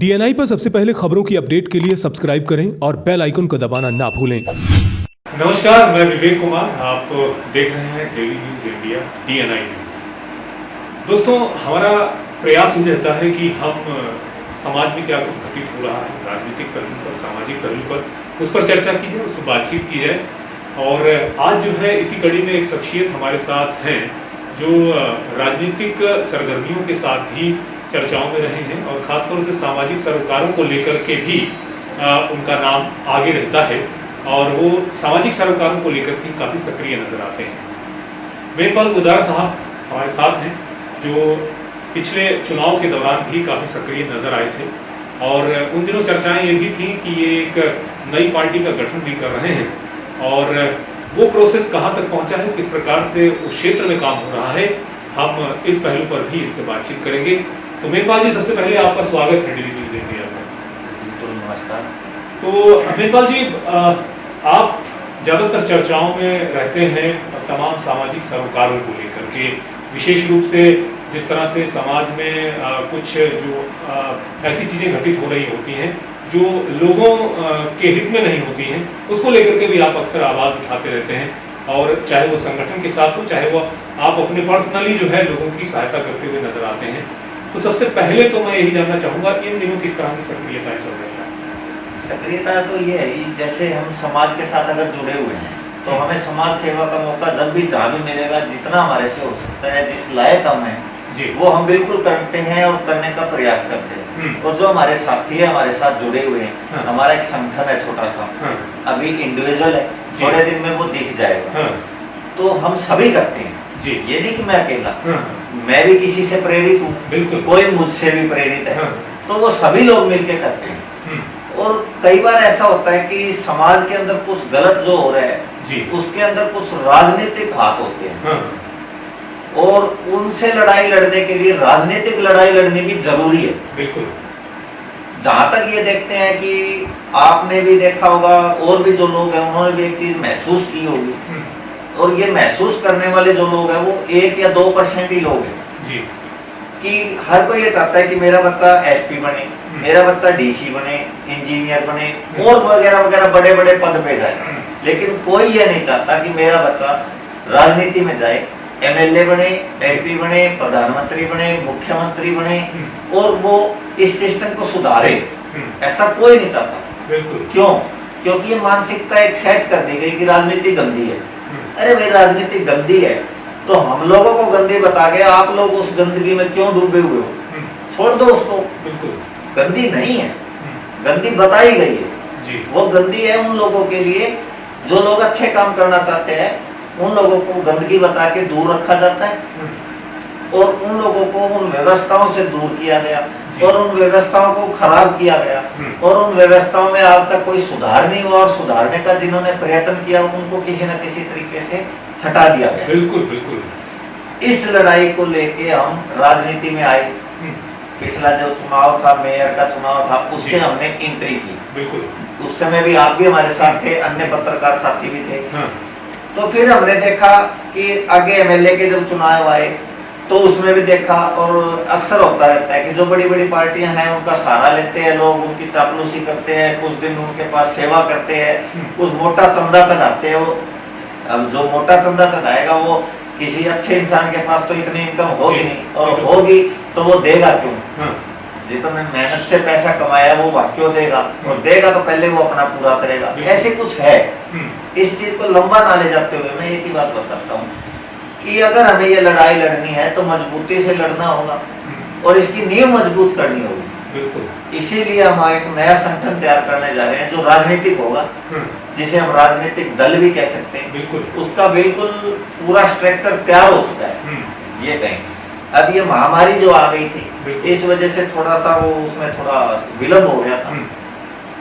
DNI पर सबसे पहले खबरों की अपडेट के लिए सब्सक्राइब करें और बेल आइकन को दबाना ना भूलें। नमस्कार, मैं विवेक कुमार, आप देख रहे हैं daily news India DNI news. दोस्तों, हमारा प्रयास ये रहता है कि हम समाज में क्या कुछ घटित हो रहा है, राजनीतिक पहलू पर, सामाजिक पहलू पर, उस पर चर्चा की जाए, उस पर बातचीत की जाए। और आज जो है इसी कड़ी में एक शख्सियत हमारे साथ हैं जो राजनीतिक सरगर्मियों के साथ भी चर्चाओं में रहे हैं और ख़ासतौर से सामाजिक सरोकारों को लेकर के भी उनका नाम आगे रहता है और वो सामाजिक सरोकारों को लेकर भी काफ़ी सक्रिय नजर आते हैं। मेहरपाल गुलजार साहब हमारे साथ हैं जो पिछले चुनाव के दौरान भी काफ़ी सक्रिय नजर आए थे और उन दिनों चर्चाएं ये भी थी कि ये एक नई पार्टी का गठन भी कर रहे हैं और वो प्रोसेस कहाँ तक पहुँचा है, किस प्रकार से उस क्षेत्र में काम हो रहा है, हम इस पहलू पर भी इनसे बातचीत करेंगे। तो मेहरपाल जी, सबसे पहले आपका स्वागत है डेली न्यूज इंडिया में। बिल्कुल, नमस्कार। तो मेहरपाल जी, आप ज़्यादातर चर्चाओं में रहते हैं तमाम सामाजिक सरोकारों को लेकर के, विशेष रूप से जिस तरह से समाज में कुछ जो ऐसी चीज़ें घटित हो रही होती हैं जो लोगों के हित में नहीं होती हैं, उसको लेकर के भी आप अक्सर आवाज़ उठाते रहते हैं और चाहे वो संगठन के साथ हो, चाहे वो आप अपने पर्सनली जो है लोगों की सहायता करते हुए नजर आते हैं। तो सबसे पहले तो मैं यही जानना चाहूँगा, इन दिनों किस तरह की सक्रियताएं चल रही है? सक्रियता तो ये है, जैसे हम समाज के साथ अगर जुड़े हुए हैं तो हमें समाज सेवा का मौका जब भी जहाँ भी मिलेगा, जितना हमारे से हो सकता है, जिस लायक हम हैं वो हम बिल्कुल करते हैं और करने का प्रयास करते हैं। और जो हमारे साथी है, हमारे साथ जुड़े हुए हैं, हमारा एक संगठन है छोटा सा, अभी इंडिविजुअल है, थोड़े दिन में वो दिख जाएगा, तो हम सभी करते हैं। ये नहीं कि मैं अकेला, मैं भी किसी से प्रेरित हूँ, बिल्कुल कोई मुझसे भी प्रेरित है, तो वो सभी लोग मिलकर करते हैं। और कई बार ऐसा होता है कि समाज के अंदर कुछ गलत जो हो रहा है उसके अंदर कुछ राजनीतिक हाथ होते हैं और उनसे लड़ाई लड़ने के लिए राजनीतिक लड़ाई लड़नी भी जरूरी है। बिल्कुल। जहां तक ये देखते हैं कि आपने भी देखा होगा और भी जो लोग हैं उन्होंने भी एक चीज महसूस की होगी, और ये महसूस करने वाले जो लोग हैं वो 1 या 2% ही लोग हैं जी। कि हर कोई ये चाहता है कि मेरा बच्चा एसपी बने, मेरा बच्चा डीसी बने, इंजीनियर बने और वगैरह वगैरह बड़े बड़े पद पे जाए, लेकिन कोई ये नहीं चाहता कि मेरा बच्चा राजनीति में जाए, एमएलए बने, एमपी बने, प्रधानमंत्री बने, मुख्यमंत्री बने और वो इस सिस्टम को सुधारे। ऐसा कोई नहीं चाहता। बिल्कुल। क्यों? क्योंकि ये मानसिकता एक सेट कर दी गई कि राजनीति गंदी है। अरे भाई, राजनीति गंदी है तो हम लोगों को गंदी बता के आप लोग उस गंदगी में क्यों डूबे हुए हो? छोड़ दो उसको। बिल्कुल। गंदी नहीं है, गंदी बताई गई है जी। वो गंदी है उन लोगों के लिए जो लोग अच्छे काम करना चाहते हैं, उन लोगों को गंदगी बता के दूर रखा जाता है और उन लोगों को उन व्यवस्थाओं से दूर किया गया और उन व्यवस्थाओं को खराब किया गया और उन व्यवस्थाओं में आज तक कोई सुधार नहीं हुआ और सुधारने का जिन्होंने प्रयत्न किया उनको किसी न किसी तरीके से हटा दिया गया। बिल्कुल बिल्कुल। इस लड़ाई को लेके हम राजनीति में आए। पिछला जो चुनाव था, मेयर का चुनाव था, उससे हमने एंट्री की। बिल्कुल। उस समय भी आप भी हमारे साथ थे, अन्य पत्रकार साथी भी थे। तो फिर हमने देखा कि आगे एमएलए के जब चुनाव आए तो उसमें भी देखा, और अक्सर होता रहता है कि जो बड़ी बड़ी पार्टियां हैं उनका सहारा लेते हैं लोग, उनकी चापलूसी करते हैं, कुछ दिन उनके पास सेवा करते हैं, कुछ मोटा चंदा चढ़ाते हैं। अब जो मोटा चंदा चढ़ाएगा वो किसी अच्छे इंसान के पास तो इतनी इनकम होगी नहीं, और होगी तो वो देगा क्यों? जितने मेहनत से पैसा कमाया वो क्यों देगा? और देगा तो पहले वो अपना पूरा करेगा। ऐसे कुछ है। इस चीज को लंबा ना ले जाते हुए मैं एक ही बात बताता हूँ कि अगर हमें ये लड़ाई लड़नी है तो मजबूती से लड़ना होगा और इसकी नींव मजबूत करनी होगी। बिल्कुल। इसीलिए हम एक नया संगठन तैयार करने जा रहे हैं जो राजनीतिक होगा, जिसे हम राजनीतिक दल भी कह सकते हैं। बिल्कुल। उसका बिल्कुल पूरा स्ट्रक्चर तैयार हो चुका है। ये कहेंगे अब ये महामारी जो आ गई थी, इस वजह से थोड़ा सा वो उसमें थोड़ा विलंब हो गया था।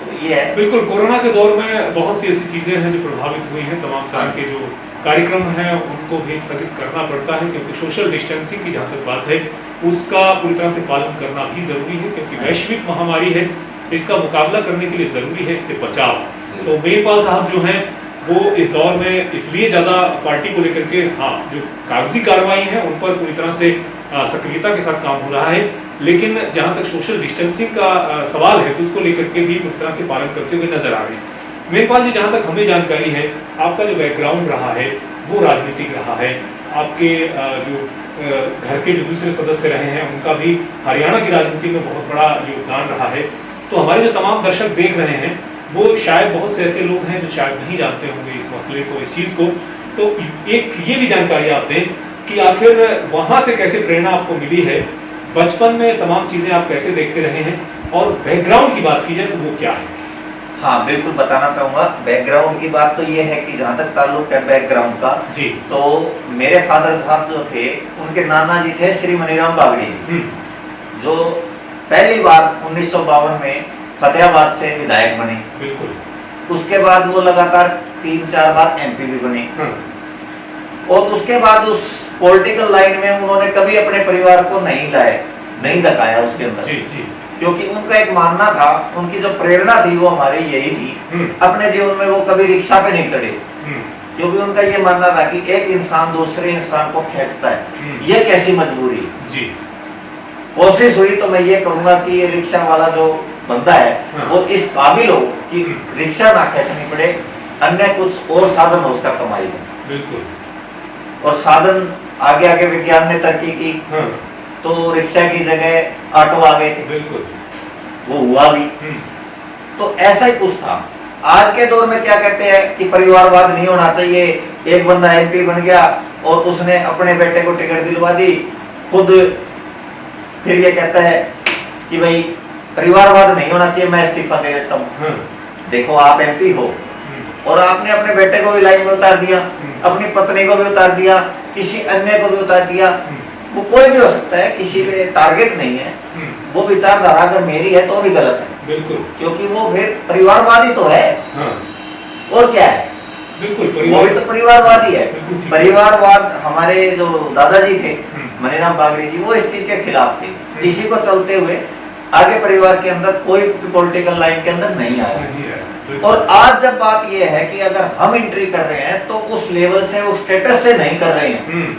तो ये है। बिल्कुल। कोरोना के दौर में बहुत सी ऐसी चीजें हैं जो प्रभावित हुई हैं, तमाम तरह के जो कार्यक्रम हैं उनको भी स्थगित करना पड़ता है क्योंकि सोशल डिस्टेंसिंग की जहाँ तक बात है उसका पूरी तरह से पालन करना भी जरूरी है, क्योंकि वैश्विक महामारी है, इसका मुकाबला करने के लिए जरूरी है इससे बचाव। तो मेहरपाल साहब जो हैं वो इस दौर में इसलिए ज़्यादा पार्टी को लेकर के, हाँ, जो कागजी कार्रवाई है उन पर पूरी तरह से सक्रियता के साथ काम हो रहा है, लेकिन जहाँ तक सोशल डिस्टेंसिंग का सवाल है तो उसको लेकर के भी पूरी तरह से पालन करते हुए नजर आ रहे हैं। मेघपाल जी, जहाँ तक हमें जानकारी है, आपका जो बैकग्राउंड रहा है वो राजनीतिक रहा है। आपके जो घर के जो दूसरे सदस्य रहे हैं उनका भी हरियाणा की राजनीति में बहुत बड़ा योगदान रहा है। तो हमारे जो तमाम दर्शक देख रहे हैं वो शायद बहुत से ऐसे लोग हैं जो शायद नहीं जानते होंगे इस मसले को, इस चीज़ को। तो एक ये भी जानकारी आप दें कि आखिर वहाँ से कैसे प्रेरणा आपको मिली है, बचपन में तमाम चीज़ें आप कैसे देखते रहे हैं, और बैकग्राउंड की बात की जाए तो वो क्या है? हाँ, बिल्कुल बताना चाहूंगा। बैकग्राउंड की बात तो ये है कि जहाँ तक ताल्लुक है बैकग्राउंड का जी, तो मेरे फादर साहब जो थे उनके नाना जी थे श्री मनीराम बागड़ी जी, जो पहली बार 1952 में फतेहाबाद से विधायक बने। बिल्कुल। उसके बाद वो लगातार 3-4 बार एमपी भी बने, और उसके बाद उस पॉलिटिकल लाइन में उन्होंने कभी अपने परिवार को नहीं लाए, नहीं दिखाया उसके अंदर। जी जी। क्योंकि उनका एक मानना था, उनकी जो प्रेरणा थी वो हमारी यही थी। अपने जीवन में वो कभी रिक्शा पे नहीं चढ़े, क्योंकि उनका ये मानना था कि एक इंसान दूसरे इंसान को खींचता है, ये कैसी मजबूरी जी। कोशिश हुई तो मैं ये कहूंगा कि ये रिक्शा वाला जो बंदा है वो इस काबिल हो कि रिक्शा ना खींचनी पड़े, अन्य कुछ और साधन हो उसका कमाई में। बिल्कुल। और साधन आगे आगे विज्ञान ने तरक्की की, तो रिक्शा की जगह ऑटो आ गए थे। बिल्कुल। वो हुआ भी। तो ऐसा ही कुछ था। आज के दौर में क्या कहते हैं कि परिवारवाद नहीं होना चाहिए, एक बंदा एमपी बन गया और उसने अपने बेटे को टिकट दिलवा दी, खुद फिर ये कहता है कि भाई परिवारवाद नहीं होना चाहिए, मैं इस्तीफा दे देता हूँ। देखो, आप एमपी हो और आपने अपने बेटे को भी लाइन में उतार दिया, अपनी पत्नी को भी उतार दिया, किसी अन्य को भी उतार दिया। वो कोई भी हो सकता है, किसी पे टारगेट नहीं है। वो विचारधारा अगर मेरी है तो भी गलत है। बिल्कुल। क्योंकि वो फिर परिवारवादी तो है। और क्या है? बिल्कुल, वो भी तो परिवारवादी है। परिवारवाद हमारे जो दादाजी थे मनीराम बागड़ी जी, वो इस चीज के खिलाफ थे। इसी को चलते हुए आगे परिवार के अंदर कोई पॉलिटिकल लाइन के अंदर नहीं आया। और आज जब बात यह है कि अगर हम एंट्री कर रहे हैं तो उस लेवल से, उस स्टेटस से नहीं कर रहे हैं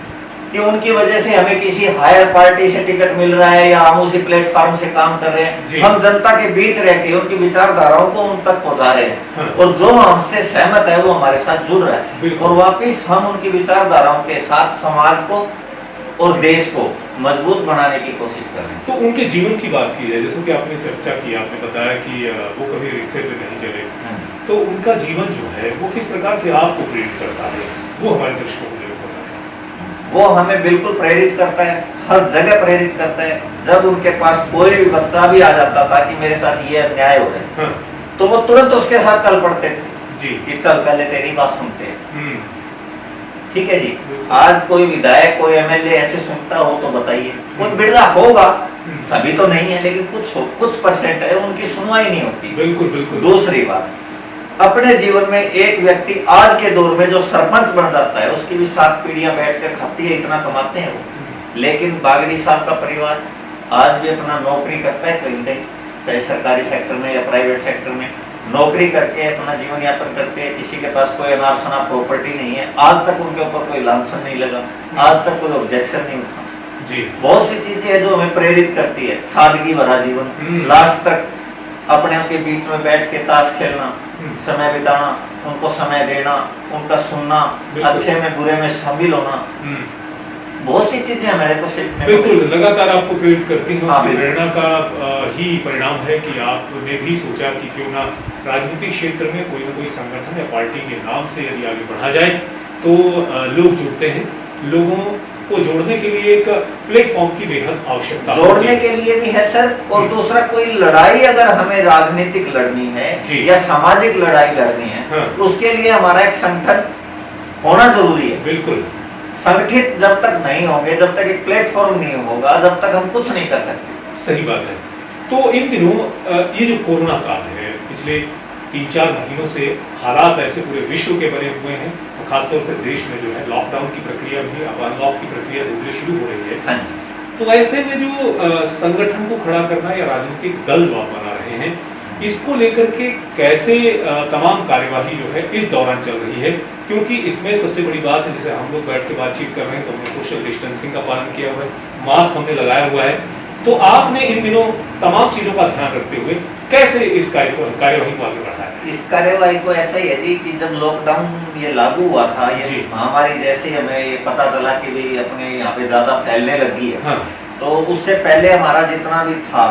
कि उनकी वजह से हमें किसी हायर पार्टी से टिकट मिल रहा है या हम उसी प्लेटफॉर्म से काम कर रहे हैं। हम जनता के बीच रह के उनकी विचारधाराओं को उन तक पहुंचा रहे हैं, और जो हमसे सहमत है वो हमारे साथ जुड़ रहा है, और वापिस हम उनकी विचारधाराओं के साथ समाज को और देश को मजबूत बनाने की कोशिश कर रहे हैं। तो उनके जीवन की बात की जाए, जैसे कि आपने चर्चा की, आपने बताया कि वो कभी रिक्शे पे नहीं चले, तो उनका जीवन जो है वो किस प्रकार से आपको प्रेरित करता है, वो हमारे दर्शकों को जरूर बताएं। वो हमें बिल्कुल प्रेरित करता है, हर जगह प्रेरित करता है। जब उनके पास कोई भी बच्चा भी आ जाता था कि मेरे साथ ये अन्याय हो रहा है, तो वो तुरंत उसके साथ चल पड़ते थे जी, कि चल पहले तेरी बात सुनते हैं। ठीक है जी। आज कोई विधायक, कोई एमएलए ऐसे सुनता हो तो बताइए, कोई बिरला होगा, सभी तो नहीं है, लेकिन कुछ परसेंट है, उनकी सुनवाई नहीं होती। बिल्कुल बिल्कुल। दूसरी बात, अपने जीवन में एक व्यक्ति आज के दौर में जो सरपंच बन जाता है, उसकी भी 7 पीढ़ियां बैठ कर खाती है, इतना कमाते हैं वो। लेकिन बागड़ी साहब का परिवार आज भी अपना नौकरी करता है कहीं कहीं, चाहे सरकारी सेक्टर में या प्राइवेट सेक्टर में, नौकरी करके अपना जीवन यापन करते हैं। किसी के पास कोई अनाप शनाप प्रॉपर्टी नहीं है, आज तक उनके ऊपर कोई लांछन नहीं लगा, आज तक कोई ऑब्जेक्शन नहीं उठा जी। बहुत सी चीजें हैं जो हमें प्रेरित करती है, सादगी भरा जीवन, लास्ट तक अपने उनके बीच में बैठ के ताश खेलना, समय बिताना, उनको समय देना, उनका सुनना, अच्छे में बुरे में शामिल होना, बहुत सी चीजें हमारे को सीखने। बिल्कुल, लगातार आपको प्रेरित करती हैं। प्रेरणा का ही परिणाम है कि आपने भी सोचा कि क्यों ना राजनीतिक क्षेत्र में कोई ना कोई संगठन या पार्टी के नाम से यदि आगे बढ़ा जाए तो लोग जुड़ते हैं। लोगों को जोड़ने के लिए एक प्लेटफॉर्म की बेहद आवश्यकता जोड़ने के लिए भी है सर, और दूसरा कोई लड़ाई अगर हमें राजनीतिक लड़नी है या सामाजिक लड़ाई लड़नी है, उसके लिए हमारा एक संगठन होना जरूरी है। बिल्कुल। संगठित जब तक नहीं होंगे, जब तक एक प्लेटफॉर्म नहीं होगा, जब तक हम कुछ नहीं कर सकते। सही बात है। तो इन दिनों ये जो कोरोना काल है, पिछले 3-4 महीनों से हालात ऐसे पूरे विश्व के बने हुए हैं, और खासतौर से देश में जो है लॉकडाउन की प्रक्रिया भी, अब अनलॉक की प्रक्रिया धीरे धीरे शुरू हो रही है। तो ऐसे में जो संगठन को खड़ा करना या राजनीतिक दल जो आप बना रहे हैं, इसको लेकर के कैसे तमाम कार्यवाही जो है इस दौरान चल रही है, क्योंकि इसमें सबसे बड़ी बात है, जैसे हम लोग बैठ के बातचीत कर रहे हैं तो हमने सोशल डिस्टेंसिंग का पालन किया हुआ है, मास्क हमने लगाया हुआ है, तो आपने इन दिनों तमाम चीजों का ध्यान रखते हुए कैसे इस कार्यवाही को आगे बढ़ाया? इस कार्यवाही को ऐसा ही है जी कि जब लॉकडाउन ये लागू हुआ था, ये महामारी जैसे हमें ये पता चला कि भाई अपने यहाँ पे ज्यादा फैलने लगी है, हाँ। तो उससे पहले हमारा जितना भी था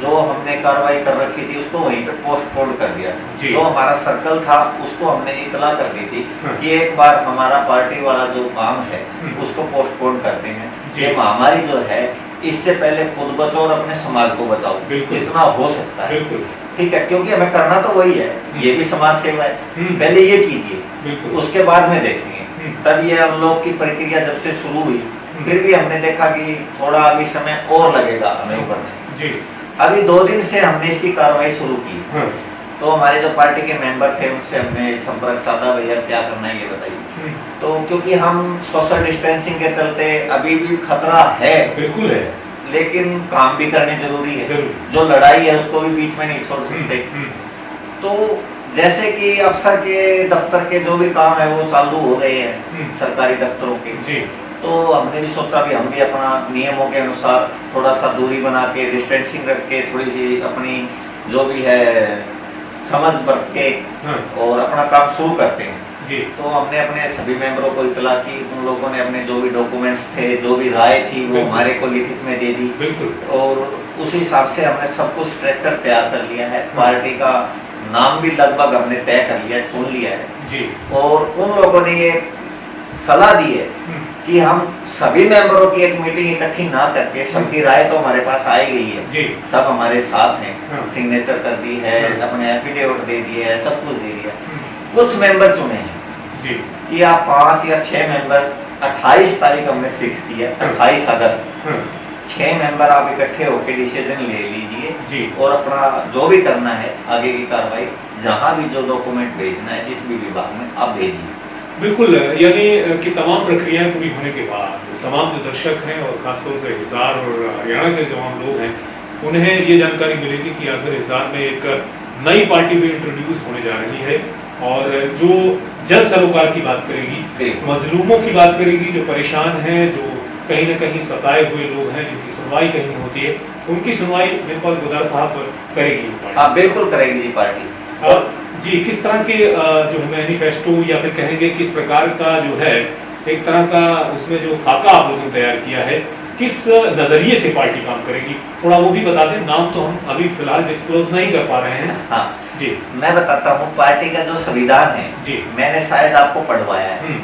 जो हमने कार्रवाई कर रखी थी उसको वहीं पे पोस्टपोन कर दिया। जो हमारा सर्कल था उसको हमने इतला कर दी थी कि एक बार हमारा पार्टी वाला जो काम है उसको पोस्टपोन करते हैं। ये महामारी जो है इससे पहले खुद बचो और अपने समाज को बचाओ जितना हो सकता है, ठीक है, क्योंकि हमें करना तो वही है, ये भी समाज सेवा है, पहले ये कीजिए उसके बाद में देखेंगे। तब ये हम लोग की प्रक्रिया जब से शुरू हुई फिर भी हमने देखा कि थोड़ा अभी समय और लगेगा हमें उभरने। अभी 2 दिन से हमने इसकी कार्रवाई शुरू की, तो हमारे जो पार्टी के मेंबर थे उनसे हमने संपर्क साधा, भैया क्या करना है ये बताइए। तो क्योंकि हम सोशल डिस्टेंसिंग के चलते अभी भी खतरा है, बिल्कुल है, लेकिन काम भी करने जरूरी है, जो लड़ाई है उसको भी बीच में नहीं छोड़ सकते। तो जैसे कि अफसर के दफ्तर के जो भी काम है वो चालू हो गए हैं सरकारी दफ्तरों के, तो हमने भी सोचा भी हम भी अपना नियमों के अनुसार थोड़ा सा दूरी बना के डिस्टेंसिंग रख के थोड़ी सी अपनी जो भी है समझ बरत के और अपना काम शुरू करते हैं। तो हमने अपने सभी मेंबरों को इतला की, उन लोगों ने अपने जो भी डॉक्यूमेंट्स थे, जो भी राय थी वो हमारे को लिखित में दे दी, और उस हिसाब से हमने सब कुछ स्ट्रक्चर तैयार कर लिया है। पार्टी का नाम भी लगभग हमने तय कर लिया, चुन लिया है, और उन लोगों ने ये सलाह दी है कि हम सभी मेंबरों की एक मीटिंग इकट्ठी ना करके, सबकी राय तो हमारे पास आई गई है, सब हमारे साथ हैं, सिग्नेचर कर दी है, अपने एफिडेविट दे दिए है, सब कुछ दे दिया। कुछ मेंबर चुने हैं कि आप 5 या 6 मेंबर 28 तारीख हमने फिक्स किया, 28 अगस्त 6 मेंबर आप इकट्ठे होकर डिसीजन ले लीजिए और अपना जो भी करना है आगे की कार्रवाई, जहां भी जो डॉक्यूमेंट भेजना है जिस भी विभाग में आप भेजिए। बिल्कुल, यानी कि तमाम प्रक्रियाएं पूरी होने के बाद तमाम जो दर्शक हैं और खासतौर से हिसार और हरियाणा के तमाम लोग हैं उन्हें ये जानकारी मिलेगी कि आखिर हिसार में एक नई पार्टी भी इंट्रोड्यूस होने जा रही है, और जो जन सरोकार की बात करेगी, मजलूमों की बात करेगी, जो परेशान हैं, जो कहीं न कहीं सताए हुए लोग हैं, जिनकी सुनवाई कहीं नहीं होती है, उनकी सुनवाई बिल्कुल गुदार साहब करेगी। हाँ, बिल्कुल करेगी जी पार्टी। और जी, किस तरह के जो है मैनिफेस्टो या फिर कहेंगे किस प्रकार का जो है एक तरह का उसमें जो खाका आप लोगों ने तैयार किया है, किस नजरिए से पार्टी काम करेगी, थोड़ा वो भी बता दें। नाम तो हम अभी फिलहाल डिस्क्लोज नहीं कर पा रहे हैं। हाँ जी, मैं बताता हूँ। पार्टी का जो संविधान है जी, मैंने शायद आपको पढ़वाया है।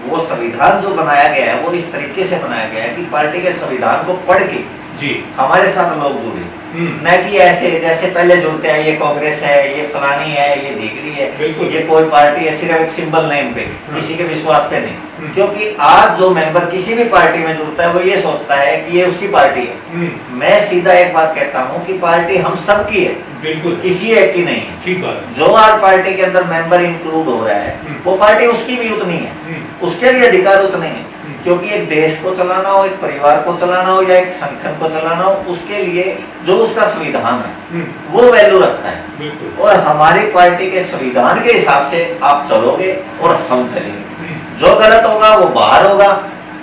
वो संविधान जो बनाया गया है वो इस तरीके से बनाया गया है कि पार्टी के संविधान को पढ़ के जी हमारे साथ लोग जुड़े, न कि ऐसे जैसे पहले जुड़ते हैं, ये कांग्रेस है, ये फलानी है, ये ढीकड़ी है, ये कोई पार्टी है, सिर्फ एक सिंबल नेम पे, किसी के विश्वास पे नहीं। क्योंकि आज जो मेंबर किसी भी पार्टी में जुड़ता है वो ये सोचता है कि ये उसकी पार्टी है। मैं सीधा एक बात कहता हूँ कि पार्टी हम सब की है, बिल्कुल किसी एक की नहीं है। ठीक बात। जो आज पार्टी के अंदर मेंबर इंक्लूड हो रहा है वो पार्टी उसकी भी उतनी है, उसके भी अधिकार उतने हैं। क्योंकि एक देश को चलाना हो, एक परिवार को चलाना हो या एक संगठन को चलाना हो, उसके लिए जो उसका संविधान है वो वैल्यू रखता है। और हमारी पार्टी के संविधान के हिसाब से आप चलोगे और हम चलेंगे। जो गलत होगा वो बाहर होगा,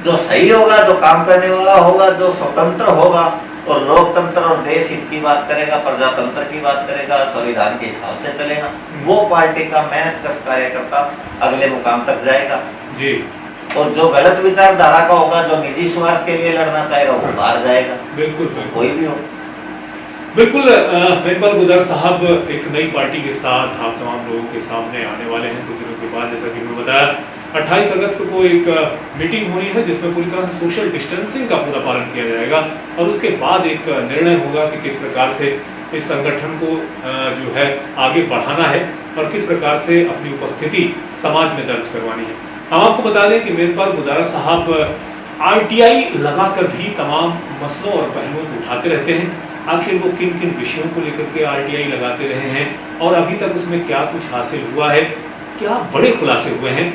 जो सही होगा, जो काम करने वाला होगा, जो स्वतंत्र होगा और लोकतंत्र और देश हित की बात करेगा, प्रजातंत्र की बात करेगा, संविधान के हिसाब से चलेगा, वो पार्टी का मेहनतकश कार्यकर्ता अगले मुकाम तक जाएगा जी। और जो गलत विचारधारा का होगा, जो निजी स्वार्थ के लिए लड़ना चाहेगा वो बाहर जाएगा। बिल्कुल, कोई भी हो। बिल्कुल, मेंबर गुदर साहब एक नई पार्टी के साथ आप तमाम लोगों के सामने आने वाले हैं कुछ दिनों के बाद। जैसा कि मैंने बताया 28 अगस्त को एक मीटिंग होनी है जिसमें पूरी तरह से सोशल डिस्टेंसिंग का पूरा पालन किया जाएगा, और उसके बाद एक निर्णय होगा कि किस प्रकार से इस संगठन को जो है आगे बढ़ाना है और किस प्रकार से अपनी उपस्थिति समाज में दर्ज करवानी है। हम आपको बता दें कि मेरपाल गुदारा साहब RTI लगाकर भी तमाम मसलों और पहलुओं को उठाते रहते हैं। आखिर वो किन किन विषयों को लेकर के RTI लगाते रहे हैं और अभी तक उसमें क्या कुछ हासिल हुआ है, क्या बड़े खुलासे हुए हैं,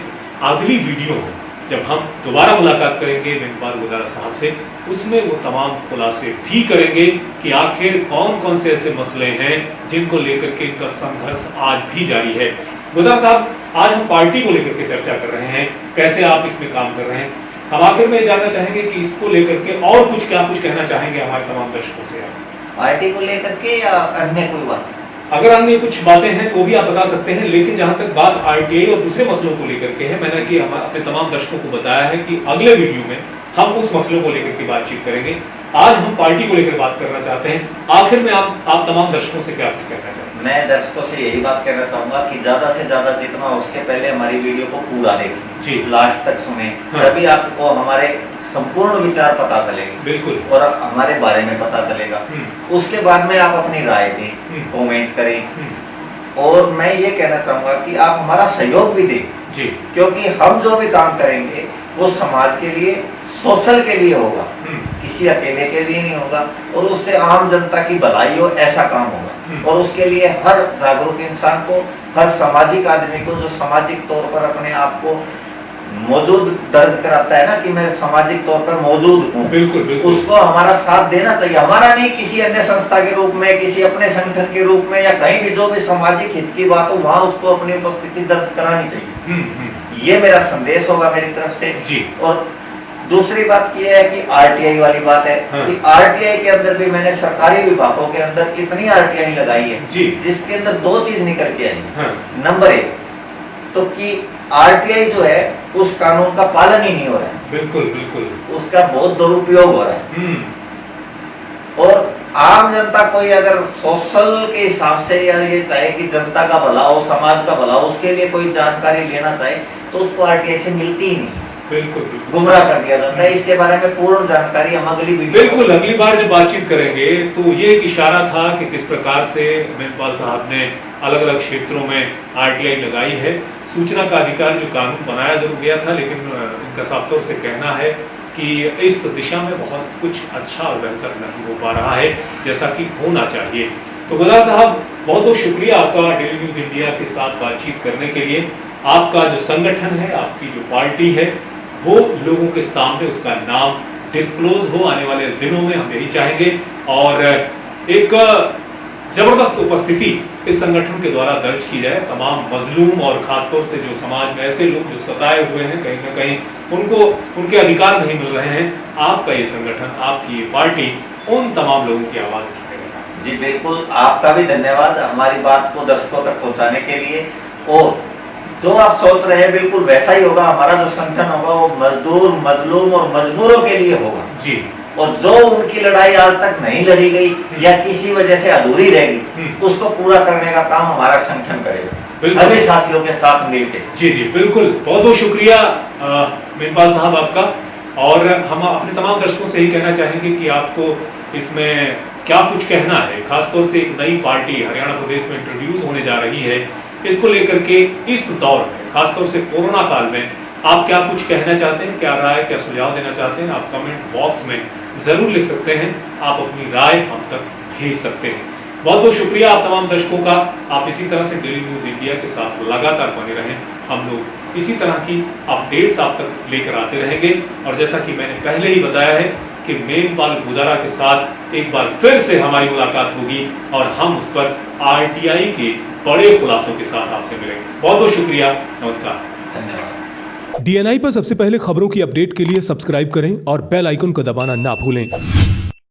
अगली वीडियो में जब हम दोबारा मुलाकात करेंगे मेनपाल गुदारा साहब से, उसमें वो तमाम खुलासे भी करेंगे कि आखिर कौन कौन से ऐसे मसले हैं जिनको लेकर के इनका संघर्ष आज भी जारी है। गुदारा साहब, आज हम पार्टी को लेकर के चर्चा कर रहे हैं, कैसे आप इसमें काम कर रहे हैं। हम आखिर में जानना चाहेंगे कि इसको लेकर के और कुछ कहना चाहेंगे हमारे तमाम दर्शकों से आप? पार्टी को लेकर के या अन्य कोई बात? अगर अन्य कुछ बातें हैं तो भी आप बता सकते हैं, लेकिन जहां तक बात आरटीआई और दूसरे मसलों को लेकर के है, मैंने कि हम अपने तमाम दर्शकों को बताया है कि अगले वीडियो में हम उस मसलों को लेकर के बातचीत करेंगे। आज हम पार्टी को लेकर बात करना चाहते हैं। आखिर में आप तमाम दर्शकों से क्या कुछ कहना चाहते हैं? मैं दर्शकों से यही बात कहना चाहूंगा कि ज्यादा से ज्यादा जितना हो सके पहले हमारी वीडियो को पूरा देखें जी, लास्ट तक सुने, तभी आपको हमारे संपूर्ण विचार पता चलेंगे, बिल्कुल, और हमारे बारे में पता चलेगा। उसके बाद में आप अपनी राय दें, कमेंट करें, और मैं ये कहना चाहूंगा कि आप हमारा सहयोग भी दें जी, क्योंकि हम जो भी काम करेंगे वो समाज के लिए, सोशल के लिए होगा, किसी अकेले के लिए नहीं होगा, और उससे आम जनता की भलाई हो ऐसा काम होगा। और उसके लिए हर जागरूक इंसान को, हर सामाजिक आदमी को जो सामाजिक तौर पर अपने आप को मौजूद दर्ज कराता है ना कि मैं सामाजिक तौर पर मौजूद हूँ, बिल्कुल, बिल्कुल, उसको हमारा साथ देना चाहिए। हमारा नहीं, किसी अन्य संस्था के रूप में, किसी अपने संगठन के रूप में, या कहीं भी जो भी सामाजिक हित की बात हो वहां उसको अपनी उपस्थिति दर्ज करानी चाहिए। ये मेरा संदेश होगा मेरी तरफ से जी। और दूसरी बात यह है कि आरटीआई वाली बात है कि आरटीआई के अंदर भी मैंने सरकारी विभागों के अंदर इतनी आरटीआई लगाई है जी, जिसके अंदर दो चीज निकल के आई। हाँ। नंबर एक तो कि आरटीआई जो है उस कानून का पालन ही नहीं हो रहा है, बिल्कुल, बिल्कुल, उसका बहुत दुरुपयोग हो रहा है। और आम जनता कोई अगर सोशल के हिसाब से या ये चाहे कि जनता का भला हो, समाज का भला हो, उसके लिए कोई जानकारी लेना चाहे तो उसको आरटीआई से मिलती ही नहीं, बिल्कुल, गुमराह कर दिया जाता है। इसके बारे में पूर्ण जानकारी हम अगली वीडियो, बिल्कुल, अगली बार जब बातचीत करेंगे तो ये एक इशारा था कि किस प्रकार से मेनपाल साहब ने अलग अलग क्षेत्रों में आरटीआई लगाई है। सूचना का अधिकार जो कानून बनाया जरूर गया था, लेकिन इनका साफ तौर से कहना है कि इस दिशा में बहुत कुछ अच्छा और बेहतर नहीं हो पा रहा है जैसा कि होना चाहिए। तो गुदारा साहब, बहुत बहुत शुक्रिया आपका डेली न्यूज इंडिया के साथ बातचीत करने के लिए। आपका जो संगठन है, आपकी जो पार्टी है, वो लोगों के सामने उसका नाम डिस्क्लोज हो आने वाले दिनों में, हम यही चाहेंगे। और एक जबरदस्त उपस्थिति इस संगठन के द्वारा दर्ज की जाए। तमाम मजलूम और खासतौर से जो समाज में ऐसे लोग जो सताए हुए हैं, कहीं ना कहीं उनको उनके अधिकार नहीं मिल रहे हैं, आपका ये संगठन, आपकी ये पार्टी उन तमाम लोगों की आवाज उठाएगा। जी बिल्कुल, आपका भी धन्यवाद हमारी बात को दर्शकों तक पहुंचाने के लिए। और जो आप सोच रहे हैं बिल्कुल वैसा ही होगा। हमारा जो संगठन होगा वो मजदूर, मजलूम और मजबूरों के लिए होगा जी। और जो उनकी लड़ाई आज तक नहीं लड़ी गई या किसी वजह से अधूरी रहेगी, उसको पूरा करने का काम हमारा संगठन करेगा, सभी साथियों के साथ मिलकर। जी जी बिल्कुल, बहुत बहुत शुक्रिया मेनपाल साहब आपका। और हम अपने तमाम दर्शकों से ही कहना चाहेंगे कि आपको इसमें क्या कुछ कहना है। खासतौर से एक नई पार्टी हरियाणा प्रदेश में इंट्रोड्यूस होने जा रही है, इसको लेकर के इस दौर में, खासतौर से कोरोना काल में, आप क्या कुछ कहना चाहते हैं, क्या राय, क्या सुझाव देना चाहते हैं, आप कमेंट बॉक्स में जरूर लिख सकते हैं। आप अपनी राय हम तक भेज सकते हैं। बहुत बहुत शुक्रिया आप तमाम दर्शकों का। आप इसी तरह से डेली न्यूज इंडिया के साथ लगातार बने रहें। हम लोग इसी तरह की अपडेट्स आप तक लेकर आते रहेंगे। और जैसा कि मैंने पहले ही बताया है कि मेनपाल गुदारा के साथ एक बार फिर से हमारी मुलाकात होगी और हम उस पर आरटीआई के बड़े खुलासों के साथ आपसे मिलेंगे। बहुत बहुत शुक्रिया, नमस्कार, धन्यवाद। डीएनआई पर सबसे पहले खबरों की अपडेट के लिए सब्सक्राइब करें और बेल आइकन को दबाना ना भूलें।